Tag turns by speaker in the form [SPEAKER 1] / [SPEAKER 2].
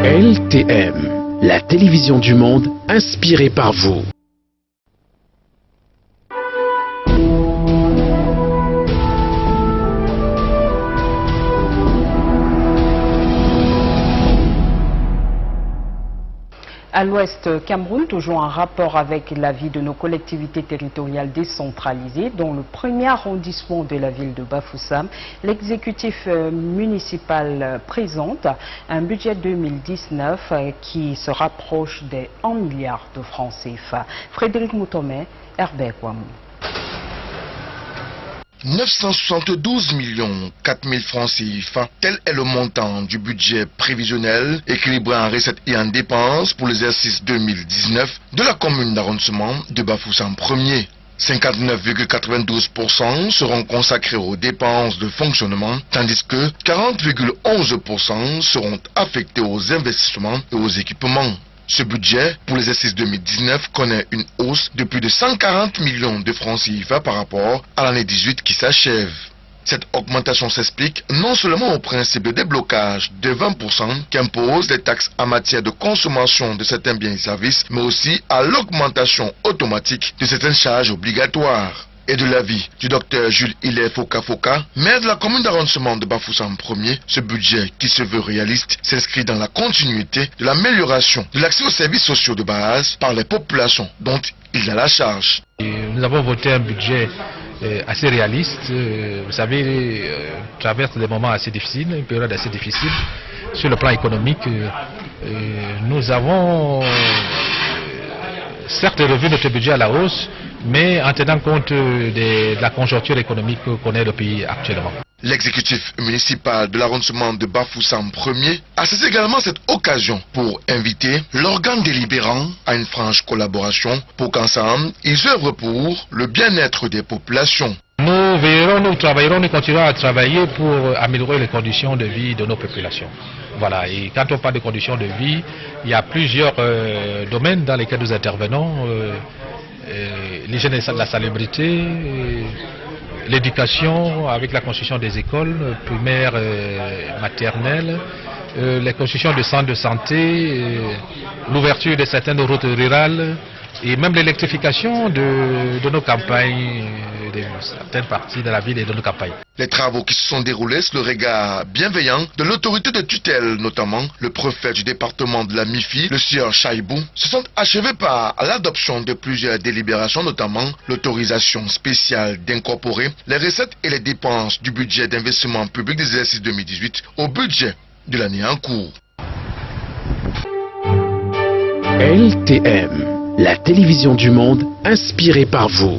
[SPEAKER 1] LTM, la télévision du monde inspirée par vous.
[SPEAKER 2] À l'Ouest Cameroun, toujours en rapport avec la vie de nos collectivités territoriales décentralisées, dont le premier arrondissement de la ville de Bafoussam, l'exécutif municipal présente un budget 2019 qui se rapproche des 1 milliard de francs CFA. Frédéric Moutomé, Herbert Kouamou.
[SPEAKER 3] 972 4 000 francs CFA, tel est le montant du budget prévisionnel équilibré en recettes et en dépenses pour l'exercice 2019 de la commune d'arrondissement de Bafoussam 1er. 59,92% seront consacrés aux dépenses de fonctionnement, tandis que 40,11% seront affectés aux investissements et aux équipements. Ce budget pour l'exercice 2019 connaît une hausse de plus de 140 millions de francs CFA par rapport à l'année 18 qui s'achève. Cette augmentation s'explique non seulement au principe de déblocage de 20% qu'impose les taxes en matière de consommation de certains biens et services, mais aussi à l'augmentation automatique de certaines charges obligatoires. Et de l'avis du docteur Jules Hilaire Foka, maire de la commune d'arrondissement de Bafoussam 1er, ce budget qui se veut réaliste s'inscrit dans la continuité de l'amélioration de l'accès aux services sociaux de base par les populations dont il a la charge.
[SPEAKER 4] Nous avons voté un budget assez réaliste. Vous savez, on traverse des moments assez difficiles, une période assez difficile. Sur le plan économique, nous avons certes revu notre budget à la hausse, mais en tenant compte de la conjoncture économique que connaît le pays actuellement.
[SPEAKER 3] L'exécutif municipal de l'arrondissement de Bafoussam 1er a saisi également cette occasion pour inviter l'organe délibérant à une franche collaboration pour qu'ensemble, ils œuvrent pour le bien-être des populations.
[SPEAKER 4] Nous veillerons, nous travaillerons, nous continuerons à travailler pour améliorer les conditions de vie de nos populations. Voilà, et quand on parle de conditions de vie, il y a plusieurs domaines dans lesquels nous intervenons. L'hygiène et la salubrité, l'éducation avec la construction des écoles primaires, maternelles, les constructions de centres de santé, l'ouverture de certaines routes rurales et même l'électrification de nos campagnes, de certaines parties de la ville et de nos campagnes.
[SPEAKER 3] Les travaux qui se sont déroulés sous le regard bienveillant de l'autorité de tutelle, notamment le préfet du département de la MIFI, le sieur Chaibou, se sont achevés par l'adoption de plusieurs délibérations, notamment l'autorisation spéciale d'incorporer les recettes et les dépenses du budget d'investissement public des exercices 2018 au budget de l'année en cours.
[SPEAKER 1] LTM, la télévision du monde inspirée par vous.